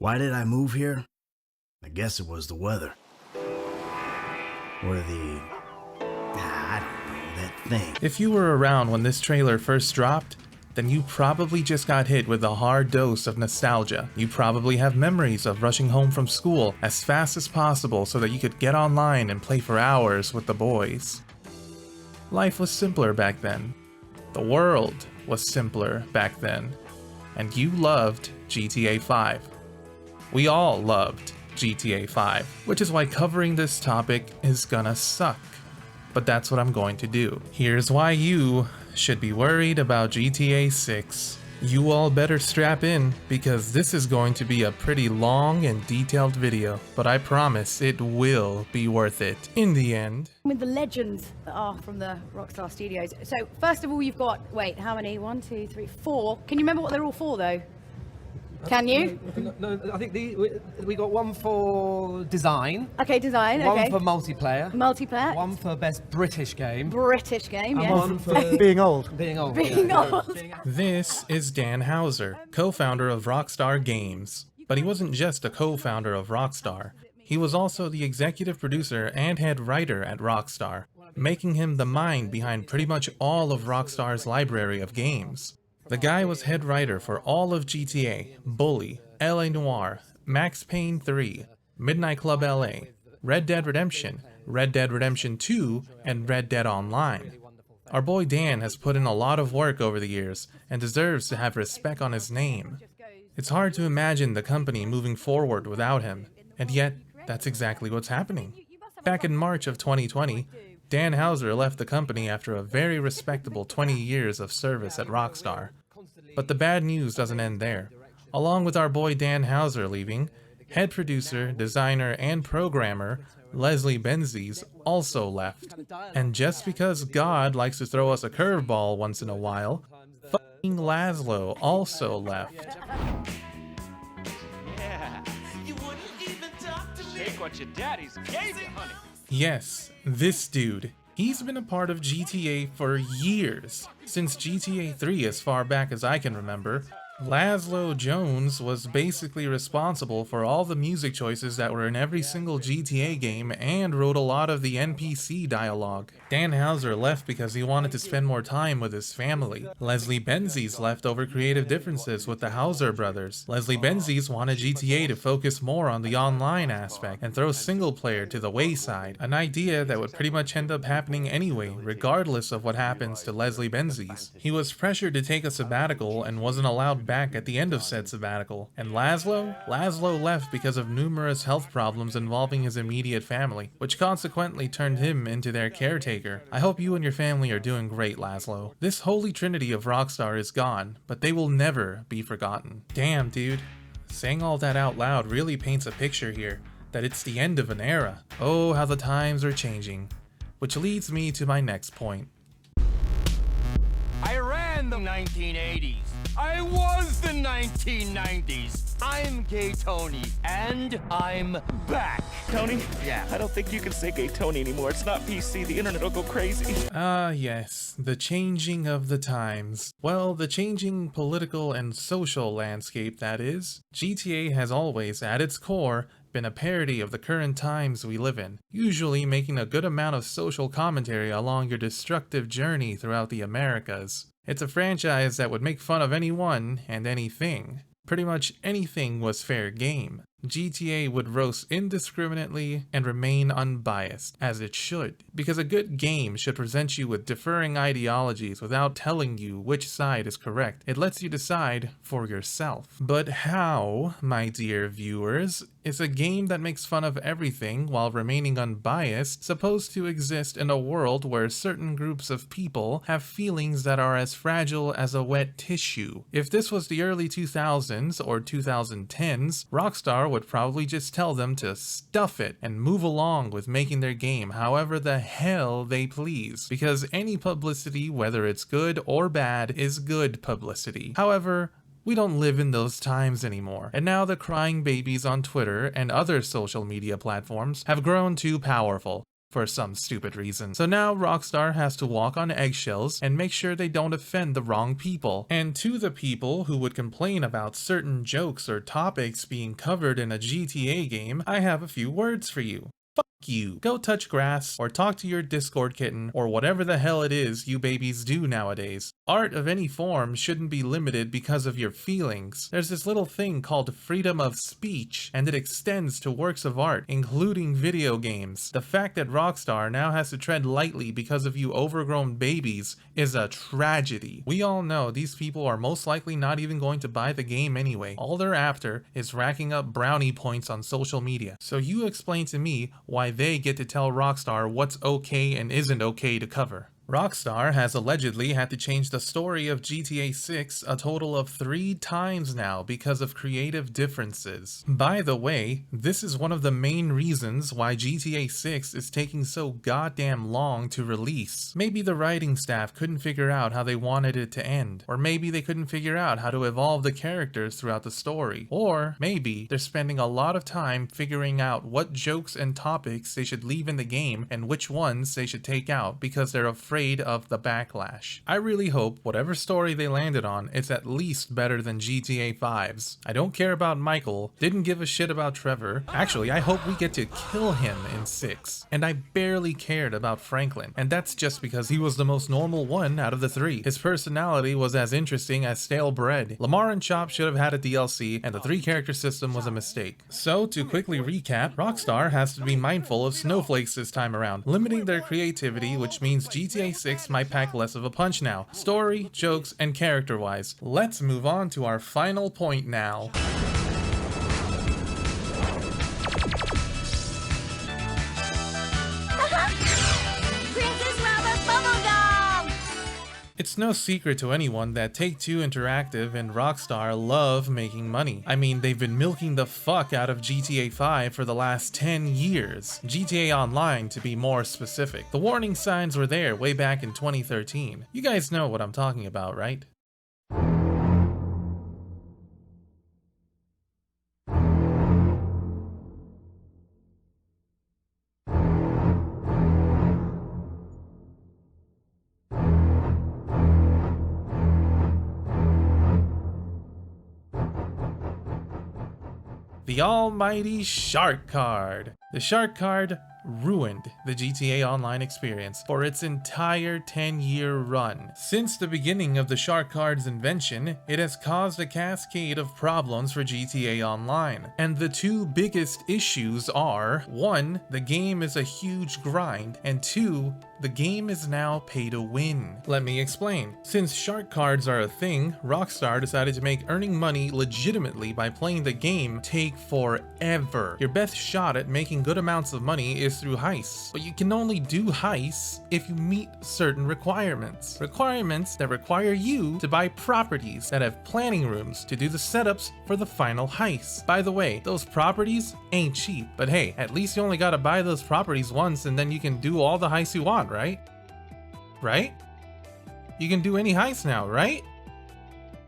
Why did I move here? I guess it was the weather. Or I don't know, that thing. If you were around when this trailer first dropped, then you probably just got hit with a hard dose of nostalgia. You probably have memories of rushing home from school as fast as possible so that you could get online and play for hours with the boys. Life was simpler back then. The world was simpler back then. And you loved GTA 5. We all loved GTA 5, which is why covering this topic is gonna suck. But that's what I'm going to do. Here's why you should be worried about GTA 6. You all better strap in, because this is going to be a pretty long and detailed video, but I promise it will be worth it in the end. With the legends that are from the Rockstar Studios. So first of all, you've got, wait, how many? 1, 2, 3, 4. Can you remember what they're all for though? Can you? No, I think we got one for design. Okay, design. One Okay. for multiplayer. Multiplayer. One for best British game. British game. And Yes. one for Being old. being old. Being old. This is Dan Hauser, co-founder of Rockstar Games. But he wasn't just a co-founder of Rockstar. He was also the executive producer and head writer at Rockstar, making him the mind behind pretty much all of Rockstar's library of games. The guy was head writer for all of GTA, Bully, LA Noire, Max Payne 3, Midnight Club LA, Red Dead Redemption, Red Dead Redemption 2, and Red Dead Online. Our boy Dan has put in a lot of work over the years and deserves to have respect on his name. It's hard to imagine the company moving forward without him, and yet that's exactly what's happening. Back in March of 2020, Dan Hauser left the company after a very respectable 20 years of service at Rockstar. But the bad news doesn't end there. Along with our boy Dan Hauser leaving, head producer, designer, and programmer Leslie Benzies also left. And just because God likes to throw us a curveball once in a while, fucking Laszlo also left. Yeah, you wouldn't even talk to me. Take what your daddy's gave you, honey. Yes, this dude. He's been a part of GTA for years, since GTA 3 as far back as I can remember. Laszlo Jones was basically responsible for all the music choices that were in every single GTA game and wrote a lot of the NPC dialogue. Dan Hauser left because he wanted to spend more time with his family. Leslie Benzies left over creative differences with the Hauser brothers. Leslie Benzies wanted GTA to focus more on the online aspect and throw single player to the wayside, an idea that would pretty much end up happening anyway, regardless of what happens to Leslie Benzies. He was pressured to take a sabbatical and wasn't allowed back at the end of said sabbatical. And Laszlo left because of numerous health problems involving his immediate family, which consequently turned him into their caretaker. I hope you and your family are doing great, Laszlo. This holy trinity of Rockstar is gone, but they will never be forgotten. Damn, dude. Saying all that out loud really paints a picture here, that it's the end of an era. Oh, how the times are changing. Which leads me to my next point. I ran the 1980s. I was the 1990s. I'm Gay Tony, and I'm back. Tony? Yeah. I don't think you can say Gay Tony anymore. It's not PC. The internet will go crazy. Ah, yes, the changing of the times. Well, the changing political and social landscape, that is. GTA has always, at its core, been a parody of the current times we live in, usually making a good amount of social commentary along your destructive journey throughout the Americas. It's a franchise that would make fun of anyone and anything. Pretty much anything was fair game. GTA would roast indiscriminately and remain unbiased, as it should, because a good game should present you with differing ideologies without telling you which side is correct. It lets you decide for yourself. But how, my dear viewers, is a game that makes fun of everything while remaining unbiased supposed to exist in a world where certain groups of people have feelings that are as fragile as a wet tissue? If this was the early 2000s or 2010s, Rockstar would probably just tell them to stuff it and move along with making their game however the hell they please, because any publicity, whether it's good or bad, is good publicity. However, we don't live in those times anymore, and now the crying babies on Twitter and other social media platforms have grown too powerful. for some stupid reason. So now Rockstar has to walk on eggshells and make sure they don't offend the wrong people. And to the people who would complain about certain jokes or topics being covered in a GTA game, I have a few words for you. Fuck you. Go touch grass, or talk to your Discord kitten, or whatever the hell it is you babies do nowadays. Art of any form shouldn't be limited because of your feelings. There's this little thing called freedom of speech, and it extends to works of art, including video games. The fact that Rockstar now has to tread lightly because of you overgrown babies is a tragedy. We all know these people are most likely not even going to buy the game anyway. All they're after is racking up brownie points on social media. So you explain to me why they get to tell Rockstar what's okay and isn't okay to cover. Rockstar has allegedly had to change the story of GTA 6 a total of 3 times now because of creative differences. By the way, this is one of the main reasons why GTA 6 is taking so goddamn long to release. Maybe the writing staff couldn't figure out how they wanted it to end, or maybe they couldn't figure out how to evolve the characters throughout the story, or maybe they're spending a lot of time figuring out what jokes and topics they should leave in the game and which ones they should take out because they're afraid of the backlash. I really hope whatever story they landed on is at least better than GTA 5's. I don't care about Michael, didn't give a shit about Trevor. Actually, I hope we get to kill him in 6. And I barely cared about Franklin, and that's just because he was the most normal one out of the 3. His personality was as interesting as stale bread. Lamar and Chop should have had a DLC, and the 3-character system was a mistake. So, to quickly recap, Rockstar has to be mindful of snowflakes this time around, limiting their creativity, which means GTA 6 might pack less of a punch now, story, jokes, and character-wise. Let's move on to our final point now. It's no secret to anyone that Take-Two Interactive and Rockstar love making money. I mean, they've been milking the fuck out of GTA 5 for the last 10 years. GTA Online, to be more specific. The warning signs were there way back in 2013. You guys know what I'm talking about, right? The almighty Shark Card. The Shark Card ruined the GTA Online experience for its entire 10-year run. Since the beginning of the Shark Card's invention, it has caused a cascade of problems for GTA Online. And the 2 biggest issues are, 1, the game is a huge grind, and 2, the game is now pay to win. Let me explain. Since Shark Cards are a thing, Rockstar decided to make earning money legitimately by playing the game take forever. Your best shot at making good amounts of money is through heists, but you can only do heists if you meet certain requirements. Requirements that require you to buy properties that have planning rooms to do the setups for the final heist. By the way, those properties ain't cheap, but hey, at least you only gotta buy those properties once and then you can do all the heists you want, right? Right? You can do any heist now, right?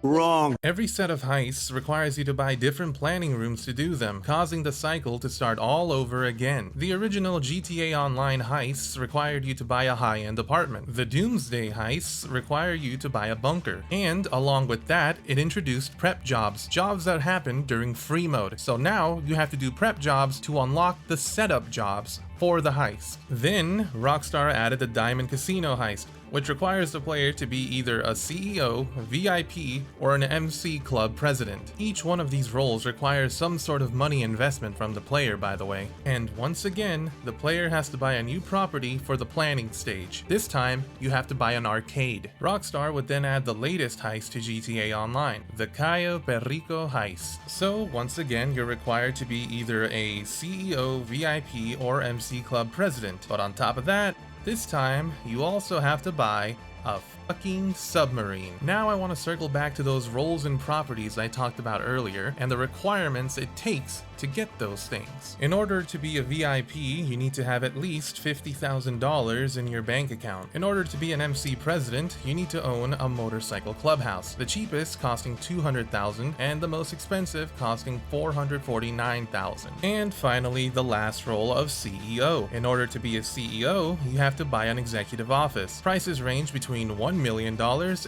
Wrong. Every set of heists requires you to buy different planning rooms to do them, causing the cycle to start all over again. The original GTA Online heists required you to buy a high-end apartment. The Doomsday heists require you to buy a bunker. And along with that, it introduced prep jobs, jobs that happen during free mode. So now you have to do prep jobs to unlock the setup jobs for the heist. Then, Rockstar added the Diamond Casino heist, which requires the player to be either a CEO, VIP, or an MC Club president. Each one of these roles requires some sort of money investment from the player, by the way. And once again, the player has to buy a new property for the planning stage. This time, you have to buy an arcade. Rockstar would then add the latest heist to GTA Online, the Cayo Perico heist. So once again, you're required to be either a CEO, VIP, or MC Club president. But on top of that, this time, you also have to buy a fucking submarine. Now I want to circle back to those roles and properties I talked about earlier and the requirements it takes to get those things. In order to be a VIP, you need to have at least $50,000 in your bank account. In order to be an MC president, you need to own a motorcycle clubhouse, the cheapest costing $200,000 and the most expensive costing $449,000. And finally, the last role of CEO. In order to be a CEO, you have to buy an executive office. Prices range between $1 million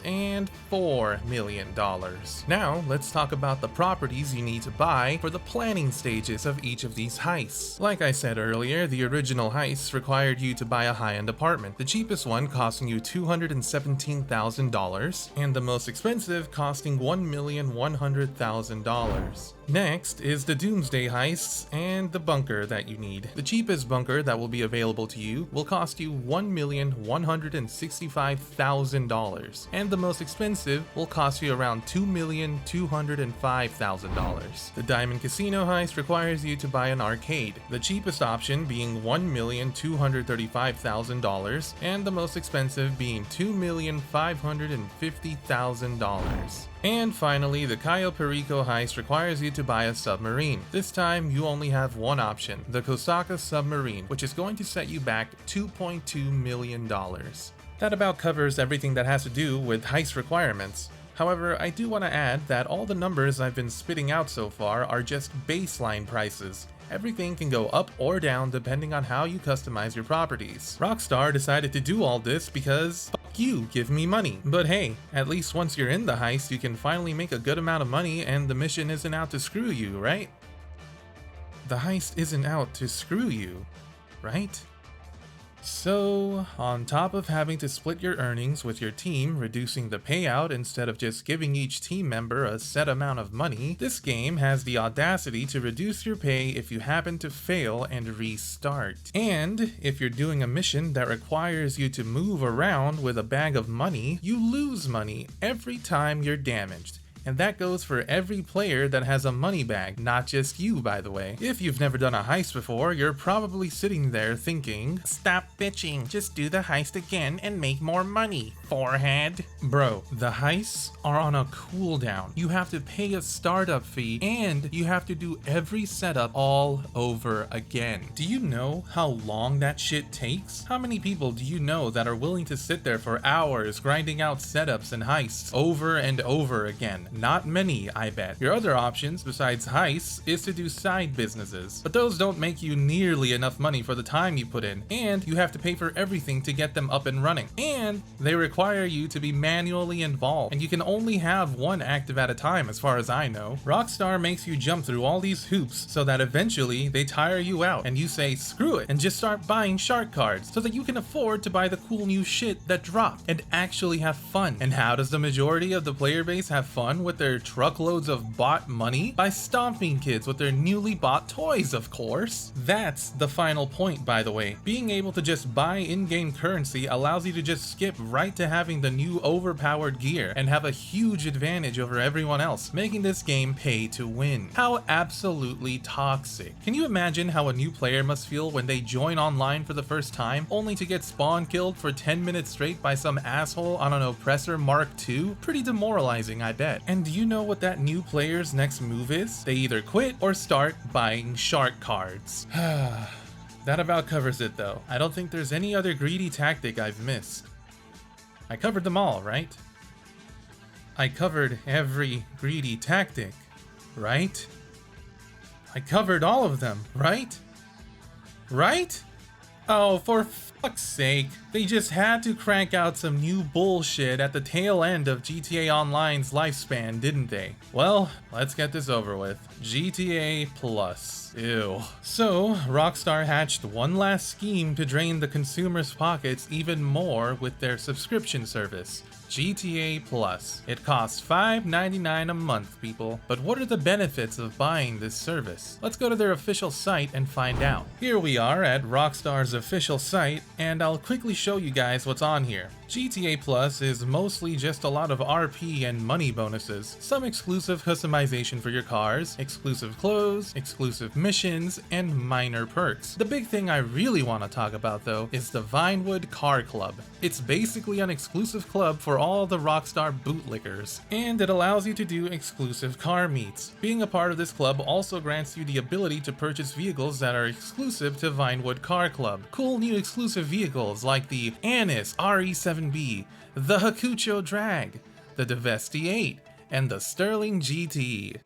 and $4 million. Now, let's talk about the properties you need to buy for the planning stages of each of these heists. Like I said earlier, the original heists required you to buy a high-end apartment, the cheapest one costing you $217,000 and the most expensive costing $1,100,000. Next is the Doomsday heists and the bunker that you need. The cheapest bunker that will be available to you will cost you $1,165,000 and the most expensive will cost you around $2,205,000. The Diamond Casino heist requires you to buy an arcade, the cheapest option being $1,235,000 and the most expensive being $2,550,000. And finally, the Cayo Perico heist requires you to buy a submarine. This time, you only have one option, the Kosaka submarine, which is going to set you back $2.2 million. That about covers everything that has to do with heist requirements. However, I do want to add that all the numbers I've been spitting out so far are just baseline prices. Everything can go up or down depending on how you customize your properties. Rockstar decided to do all this because fuck you, give me money. But hey, at least once you're in the heist, you can finally make a good amount of money and the mission isn't out to screw you, right? The heist isn't out to screw you, right? So, on top of having to split your earnings with your team, reducing the payout instead of just giving each team member a set amount of money, this game has the audacity to reduce your pay if you happen to fail and restart. And if you're doing a mission that requires you to move around with a bag of money, you lose money every time you're damaged. And that goes for every player that has a money bag, not just you, by the way. If you've never done a heist before, you're probably sitting there thinking, stop bitching, just do the heist again and make more money, forehead. Bro, the heists are on a cooldown. You have to pay a startup fee and you have to do every setup all over again. Do you know how long that shit takes? How many people do you know that are willing to sit there for hours grinding out setups and heists over and over again? Not many, I bet. Your other options, besides heists, is to do side businesses. But those don't make you nearly enough money for the time you put in, and you have to pay for everything to get them up and running. And they require you to be manually involved, and you can only have one active at a time as far as I know. Rockstar makes you jump through all these hoops so that eventually they tire you out and you say screw it and just start buying shark cards so that you can afford to buy the cool new shit that dropped and actually have fun. And how does the majority of the player base have fun with their truckloads of bought money? By stomping kids with their newly bought toys, of course. That's the final point, by the way. Being able to just buy in-game currency allows you to just skip right to having the new overpowered gear and have a huge advantage over everyone else, making this game pay to win. How absolutely toxic. Can you imagine how a new player must feel when they join online for the first time, only to get spawn killed for 10 minutes straight by some asshole on an oppressor Mark II? Pretty demoralizing, I bet. And do you know what that new player's next move is? They either quit or start buying shark cards. That about covers it though. I don't think there's any other greedy tactic I've missed. I covered them all, right? I covered every greedy tactic, right? I covered all of them, right? Right? Oh, for fuck's sake. They just had to crank out some new bullshit at the tail end of GTA Online's lifespan, didn't they? Well, let's get this over with. GTA Plus. Ew. So, Rockstar hatched one last scheme to drain the consumer's pockets even more with their subscription service. GTA Plus. It costs $5.99 a month, people. But what are the benefits of buying this service? Let's go to their official site and find out. Here we are at Rockstar's official site, and I'll quickly show you guys what's on here. GTA Plus is mostly just a lot of RP and money bonuses, some exclusive customization for your cars, exclusive clothes, exclusive missions, and minor perks. The big thing I really want to talk about though is the Vinewood Car Club. It's basically an exclusive club for all the Rockstar bootlickers, and it allows you to do exclusive car meets. Being a part of this club also grants you the ability to purchase vehicles that are exclusive to Vinewood Car Club. Cool new exclusive vehicles like the Annis RE7B, the Hakucho Drag, the Devesti 8, and the Sterling GT.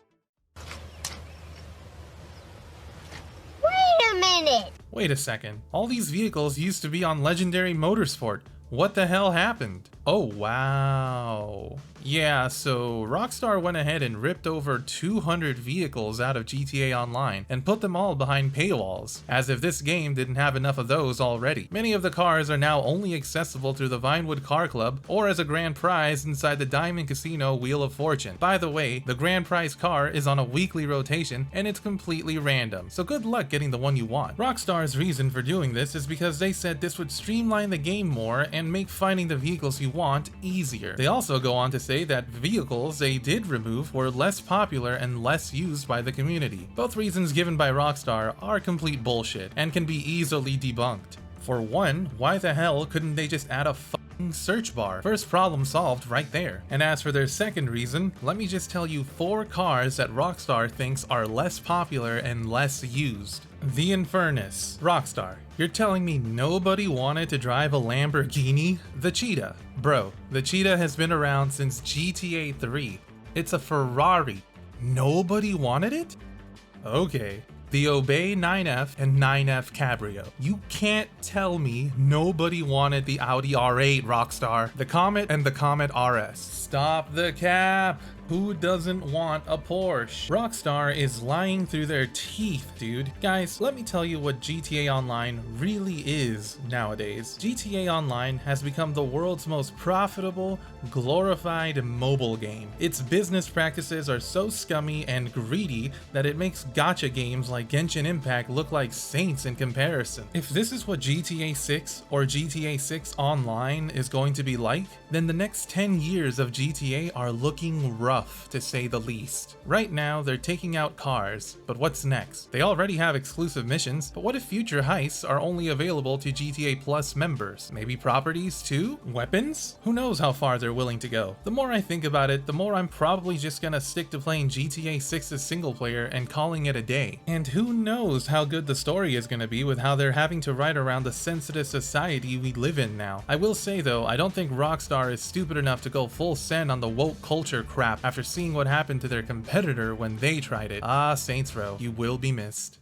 Wait a minute! Wait a second, all these vehicles used to be on Legendary Motorsport. What the hell happened? Oh wow. Yeah, so Rockstar went ahead and ripped over 200 vehicles out of GTA Online and put them all behind paywalls, as if this game didn't have enough of those already. Many of the cars are now only accessible through the Vinewood Car Club or as a grand prize inside the Diamond Casino Wheel of Fortune. By the way, the grand prize car is on a weekly rotation and it's completely random, so good luck getting the one you want. Rockstar's reason for doing this is because they said this would streamline the game more and make finding the vehicles you want easier. They also go on to say that vehicles they did remove were less popular and less used by the community. Both reasons given by Rockstar are complete bullshit and can be easily debunked. For one, why the hell couldn't they just add a fucking search bar? First problem solved right there. And as for their second reason, let me just tell you 4 cars that Rockstar thinks are less popular and less used. The Infernus. Rockstar, you're telling me nobody wanted to drive a Lamborghini? The Cheetah. Bro, the Cheetah has been around since GTA 3. It's a Ferrari. Nobody wanted it? Okay. The Obey 9F and 9F Cabrio. You can't tell me nobody wanted the Audi R8, Rockstar. The Comet and the Comet RS. Stop the cap! Who doesn't want a Porsche? Rockstar is lying through their teeth, dude. Guys, let me tell you what GTA Online really is nowadays. GTA Online has become the world's most profitable, glorified mobile game. Its business practices are so scummy and greedy that it makes gacha games like Genshin Impact look like saints in comparison. If this is what GTA 6 or GTA 6 Online is going to be like, then the next 10 years of GTA are looking rough, to say the least. Right now, they're taking out cars, but what's next? They already have exclusive missions, but what if future heists are only available to GTA Plus members? Maybe properties too? Weapons? Who knows how far they're willing to go? The more I think about it, the more I'm probably just gonna stick to playing GTA 6's single player and calling it a day. And who knows how good the story is gonna be with how they're having to write around the sensitive society we live in now. I will say though, I don't think Rockstar is stupid enough to go full send on the woke culture crap after seeing what happened to their competitor when they tried it. Ah, Saints Row, you will be missed.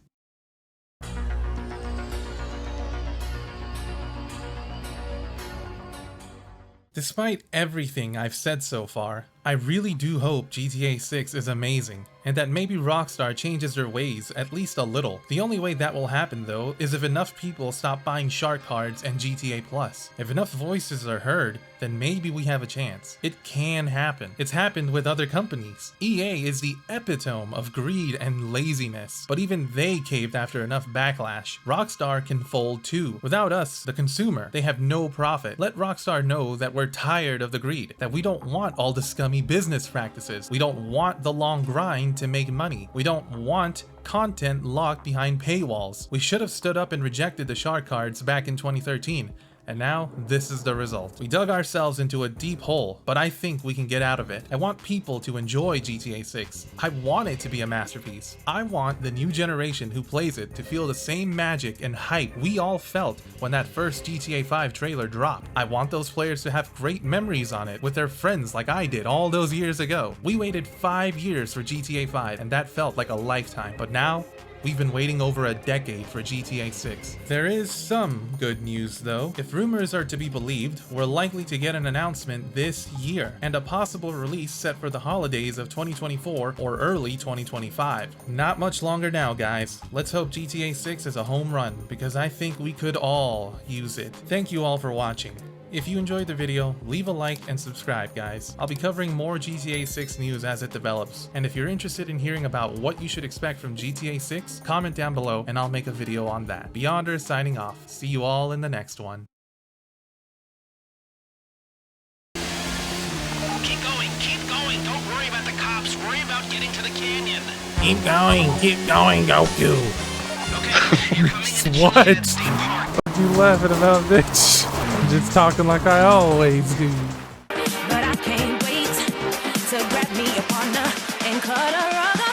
Despite everything I've said so far, I really do hope GTA 6 is amazing, and that maybe Rockstar changes their ways at least a little. The only way that will happen though is if enough people stop buying shark cards and GTA Plus. If enough voices are heard, then maybe we have a chance. It can happen. It's happened with other companies. EA is the epitome of greed and laziness, but even they caved after enough backlash. Rockstar can fold too. Without us, the consumer, they have no profit. Let Rockstar know that we're tired of the greed, that we don't want all the scummy business practices. We don't want the long grind to make money. We don't want content locked behind paywalls. We should have stood up and rejected the shark cards back in 2013. And now, this is the result. We dug ourselves into a deep hole, but I think we can get out of it. I want people to enjoy GTA 6. I want it to be a masterpiece. I want the new generation who plays it to feel the same magic and hype we all felt when that first GTA 5 trailer dropped. I want those players to have great memories on it with their friends like I did all those years ago. We waited 5 years for GTA 5 and that felt like a lifetime, but now, we've been waiting over a decade for GTA 6. There is some good news though. If rumors are to be believed, we're likely to get an announcement this year, and a possible release set for the holidays of 2024 or early 2025. Not much longer now, guys. Let's hope GTA 6 is a home run, because I think we could all use it. Thank you all for watching. If you enjoyed the video, leave a like and subscribe, guys. I'll be covering more GTA 6 news as it develops, and if you're interested in hearing about what you should expect from GTA 6, comment down below and I'll make a video on that. Beyonder signing off. See you all in the next one. Keep going, don't worry about the cops, worry about getting to the canyon. Keep going, Goku. Okay, you're coming into What? Cheyenne State Park. What you laughing about, bitch? I'm just talking like I always do. But I can't wait to grab me a partner and cut a rug.